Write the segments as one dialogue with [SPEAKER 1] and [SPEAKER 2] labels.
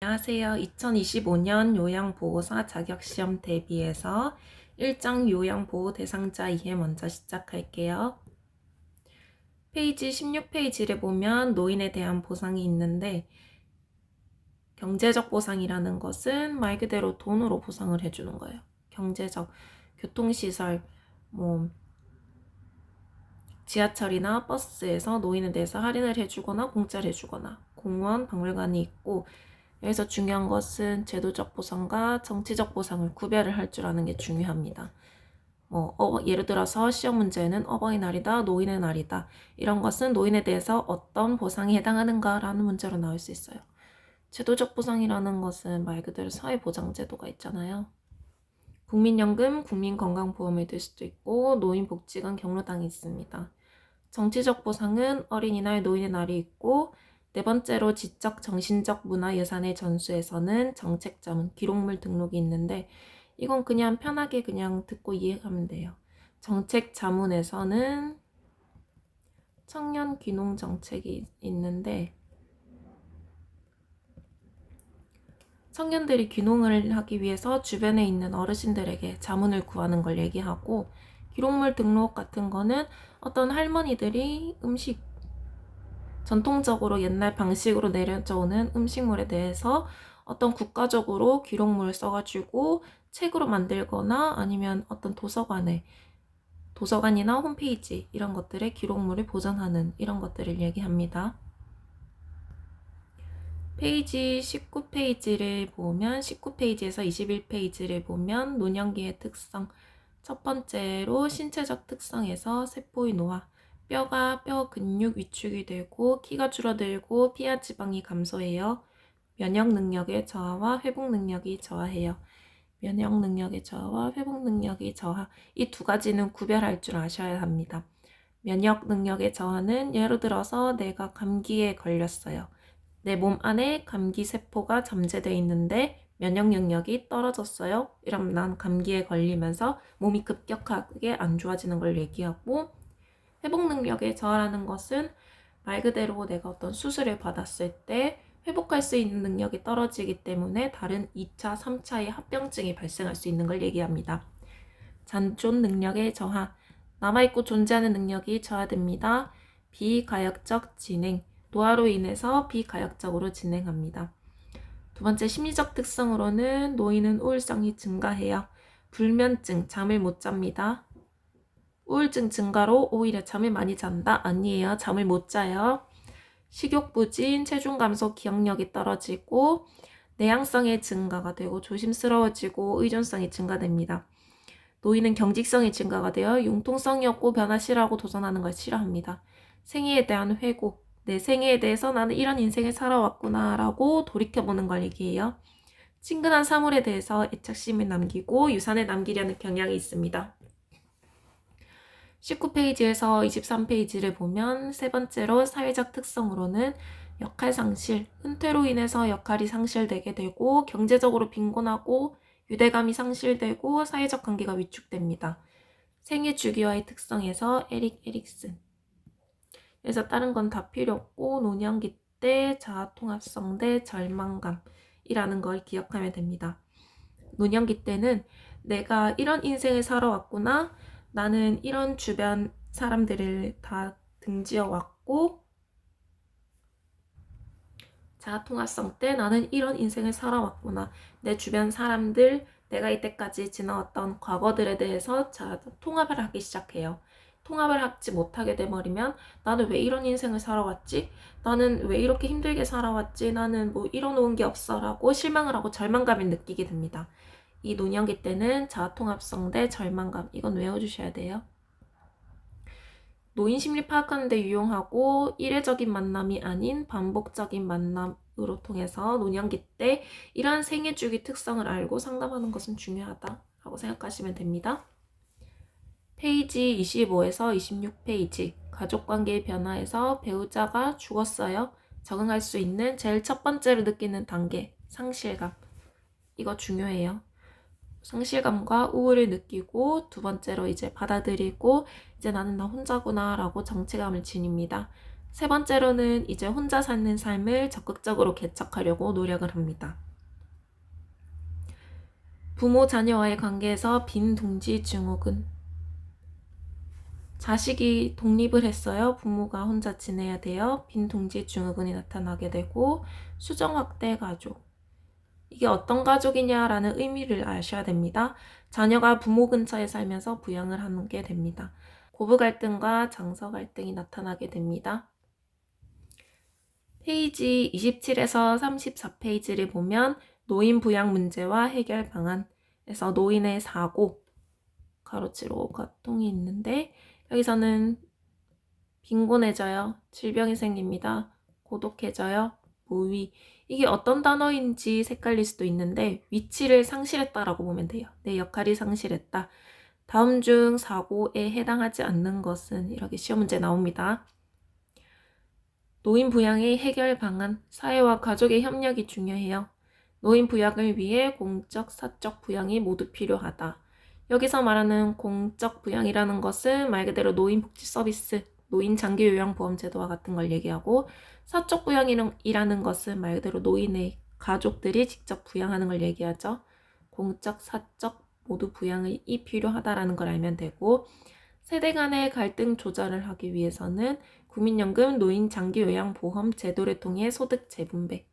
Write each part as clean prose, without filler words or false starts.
[SPEAKER 1] 안녕하세요. 2025년 요양보호사 자격시험 대비해서 1장 요양보호 대상자 이해 먼저 시작할게요. 페이지 16페이지를 보면 노인에 대한 보상이 있는데 경제적 보상이라는 것은 말 그대로 돈으로 보상을 해주는 거예요. 경제적, 교통시설, 지하철이나 버스에서 노인에 대해서 할인을 해주거나 공짜를 해주거나 공원, 박물관이 있고 여기서 중요한 것은 제도적 보상과 정치적 보상을 구별을 할 줄 아는 게 중요합니다. 예를 들어서 시험 문제는 어버이날이다, 노인의 날이다. 이런 것은 노인에 대해서 어떤 보상이 해당하는가라는 문제로 나올 수 있어요. 제도적 보상이라는 것은 말 그대로 사회보장제도가 있잖아요. 국민연금, 국민건강보험을 들 수도 있고 노인복지관 경로당이 있습니다. 정치적 보상은 어린이날, 노인의 날이 있고 네 번째로 지적, 정신적 문화유산의 전수에서는 정책자문, 기록물 등록이 있는데 이건 그냥 편하게 그냥 듣고 이해하면 돼요. 정책자문에서는 청년 귀농 정책이 있는데 청년들이 귀농을 하기 위해서 주변에 있는 어르신들에게 자문을 구하는 걸 얘기하고 기록물 등록 같은 거는 어떤 할머니들이 전통적으로 옛날 방식으로 내려져 오는 음식물에 대해서 어떤 국가적으로 기록물을 써가지고 책으로 만들거나 아니면 어떤 도서관이나 홈페이지 이런 것들의 기록물을 보존하는 이런 것들을 얘기합니다. 페이지 19페이지를 보면 19페이지에서 21페이지를 보면 노년기의 특성 첫 번째로 신체적 특성에서 세포의 노화 뼈 근육 위축이 되고 키가 줄어들고 피하 지방이 감소해요. 면역 능력의 저하와 회복 능력이 저하해요. 면역 능력의 저하와 회복 능력이 저하 이 두 가지는 구별할 줄 아셔야 합니다. 면역 능력의 저하는 예를 들어서 내가 감기에 걸렸어요. 내 몸 안에 감기 세포가 잠재되어 있는데 면역 능력이 떨어졌어요. 이러면 난 감기에 걸리면서 몸이 급격하게 안 좋아지는 걸 얘기하고 회복 능력의 저하라는 것은 말 그대로 내가 어떤 수술을 받았을 때 회복할 수 있는 능력이 떨어지기 때문에 다른 2차, 3차의 합병증이 발생할 수 있는 걸 얘기합니다. 잔존 능력의 저하, 남아있고 존재하는 능력이 저하됩니다. 비가역적 진행, 노화로 인해서 비가역적으로 진행합니다. 두 번째 심리적 특성으로는 노인은 우울성이 증가해요. 불면증, 잠을 못 잡니다. 우울증 증가로 오히려 잠을 많이 잔다? 아니에요. 잠을 못 자요. 식욕 부진, 체중 감소, 기억력이 떨어지고 내향성의 증가가 되고 조심스러워지고 의존성이 증가됩니다. 노인은 경직성이 증가가 되어 융통성이 없고 변화 싫어하고 도전하는 걸 싫어합니다. 생애에 대한 회고, 내 생애에 대해서 나는 이런 인생을 살아왔구나 라고 돌이켜보는 걸 얘기해요. 친근한 사물에 대해서 애착심을 남기고 유산을 남기려는 경향이 있습니다. 19페이지에서 23페이지를 보면 세 번째로 사회적 특성으로는 역할 상실, 은퇴로 인해서 역할이 상실되게 되고 경제적으로 빈곤하고 유대감이 상실되고 사회적 관계가 위축됩니다. 생애 주기와의 특성에서 에릭슨. 그래서 다른 건 다 필요 없고 노년기 때 자아통합성 대 절망감이라는 걸 기억하면 됩니다. 노년기 때는 내가 이런 인생을 살아왔구나. 나는 이런 주변 사람들을 다 등지어 왔고 자아통합성 때 나는 이런 인생을 살아왔구나. 내 주변 사람들, 내가 이때까지 지나왔던 과거들에 대해서 통합을 하기 시작해요. 통합을 하지 못하게 돼버리면 나는 왜 이런 인생을 살아왔지? 나는 왜 이렇게 힘들게 살아왔지? 나는 뭐 이뤄놓은 게 없어 라고 실망을 하고 절망감을 느끼게 됩니다. 이 노년기 때는 자아통합성 대 절망감 이건 외워주셔야 돼요. 노인 심리 파악하는 데 유용하고 이례적인 만남이 아닌 반복적인 만남으로 통해서 노년기 때 이러한 생애 주기 특성을 알고 상담하는 것은 중요하다라고 생각하시면 됩니다. 페이지 25에서 26페이지 가족관계의 변화에서 배우자가 죽었어요. 적응할 수 있는 제일 첫 번째로 느끼는 단계 상실감 이거 중요해요. 상실감과 우울을 느끼고 두 번째로 이제 받아들이고 이제 나는 나 혼자구나 라고 정체감을 지닙니다. 세 번째로는 이제 혼자 사는 삶을 적극적으로 개척하려고 노력을 합니다. 부모 자녀와의 관계에서 빈둥지 증후군. 자식이 독립을 했어요. 부모가 혼자 지내야 돼요. 빈둥지 증후군이 나타나게 되고, 수정 확대 가족. 이게 어떤 가족이냐라는 의미를 아셔야 됩니다. 자녀가 부모 근처에 살면서 부양을 하는 게 됩니다. 고부 갈등과 장서 갈등이 나타나게 됩니다. 페이지 27에서 34페이지를 보면 노인 부양 문제와 해결 방안에서 노인의 사고, 가로치로 고통이 있는데, 여기서는 빈곤해져요. 질병이 생깁니다. 고독해져요. 무위. 이게 어떤 단어인지 헷갈릴 수도 있는데 위치를 상실했다라고 보면 돼요. 내 역할이 상실했다. 다음 중 사고에 해당하지 않는 것은 이렇게 시험 문제 나옵니다. 노인 부양의 해결 방안, 사회와 가족의 협력이 중요해요. 노인 부양을 위해 공적, 사적 부양이 모두 필요하다. 여기서 말하는 공적 부양이라는 것은 말 그대로 노인 복지 서비스, 노인 장기 요양보험 제도와 같은 걸 얘기하고, 사적 부양이라는 것은 말 그대로 노인의 가족들이 직접 부양하는 걸 얘기하죠. 공적, 사적 모두 부양이 필요하다라는 걸 알면 되고, 세대 간의 갈등 조절을 하기 위해서는 국민연금 노인 장기 요양보험 제도를 통해 소득 재분배.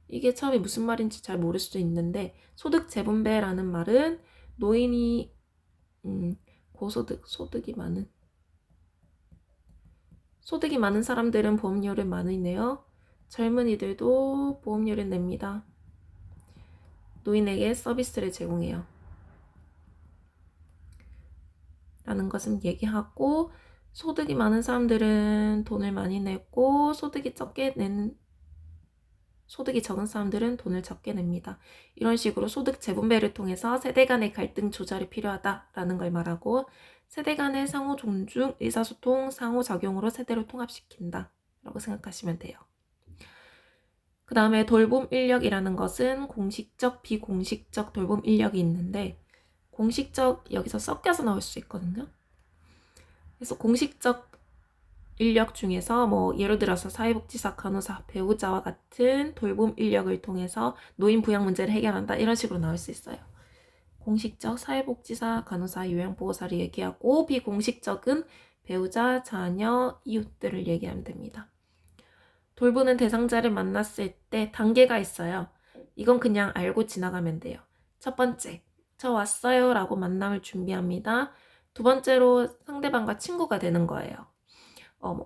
[SPEAKER 1] 이게 처음에 무슨 말인지 잘 모를 수도 있는데, 소득 재분배라는 말은 노인이 소득이 많은 사람들은 보험료를 많이 내요. 젊은이들도 보험료를 냅니다. 노인에게 서비스를 제공해요. 라는 것은 얘기하고, 소득이 많은 사람들은 돈을 많이 내고 소득이 적은 사람들은 돈을 적게 냅니다. 이런 식으로 소득 재분배를 통해서 세대 간의 갈등 조절이 필요하다라는 걸 말하고, 세대 간의 상호 존중, 의사소통, 상호작용으로 세대를 통합시킨다 라고 생각하시면 돼요. 그 다음에 돌봄 인력이라는 것은 공식적, 비공식적 돌봄 인력이 있는데, 공식적 여기서 섞여서 나올 수 있거든요. 그래서 공식적 인력 중에서 뭐 예를 들어서 사회복지사, 간호사, 배우자와 같은 돌봄 인력을 통해서 노인 부양 문제를 해결한다, 이런 식으로 나올 수 있어요. 공식적 사회복지사, 간호사, 요양보호사를 얘기하고, 비공식적은 배우자, 자녀, 이웃들을 얘기하면 됩니다. 돌보는 대상자를 만났을 때 단계가 있어요. 이건 그냥 알고 지나가면 돼요. 첫 번째, 저 왔어요 라고 만남을 준비합니다. 두 번째로 상대방과 친구가 되는 거예요.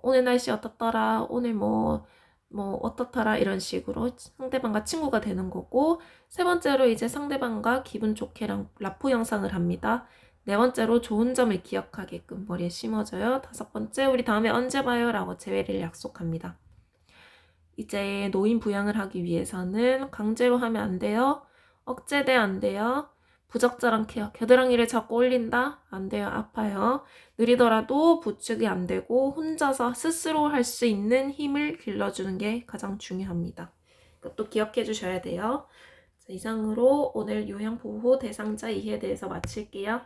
[SPEAKER 1] 오늘 날씨 어떻더라, 오늘 뭐 어떻더라, 이런 식으로 상대방과 친구가 되는 거고, 세 번째로 이제 상대방과 기분 좋게랑 라포 영상을 합니다. 네 번째로 좋은 점을 기억하게끔 머리에 심어줘요. 다섯 번째, 우리 다음에 언제 봐요 라고 재회를 약속합니다. 이제 노인 부양을 하기 위해서는 강제로 하면 안 돼요. 억제돼 안 돼요. 부적절한 케어, 겨드랑이를 잡고 올린다? 안 돼요. 아파요. 느리더라도 부축이 안 되고 혼자서 스스로 할 수 있는 힘을 길러주는 게 가장 중요합니다. 그것도 기억해 주셔야 돼요. 자, 이상으로 오늘 요양보호 대상자 이해에 대해서 마칠게요.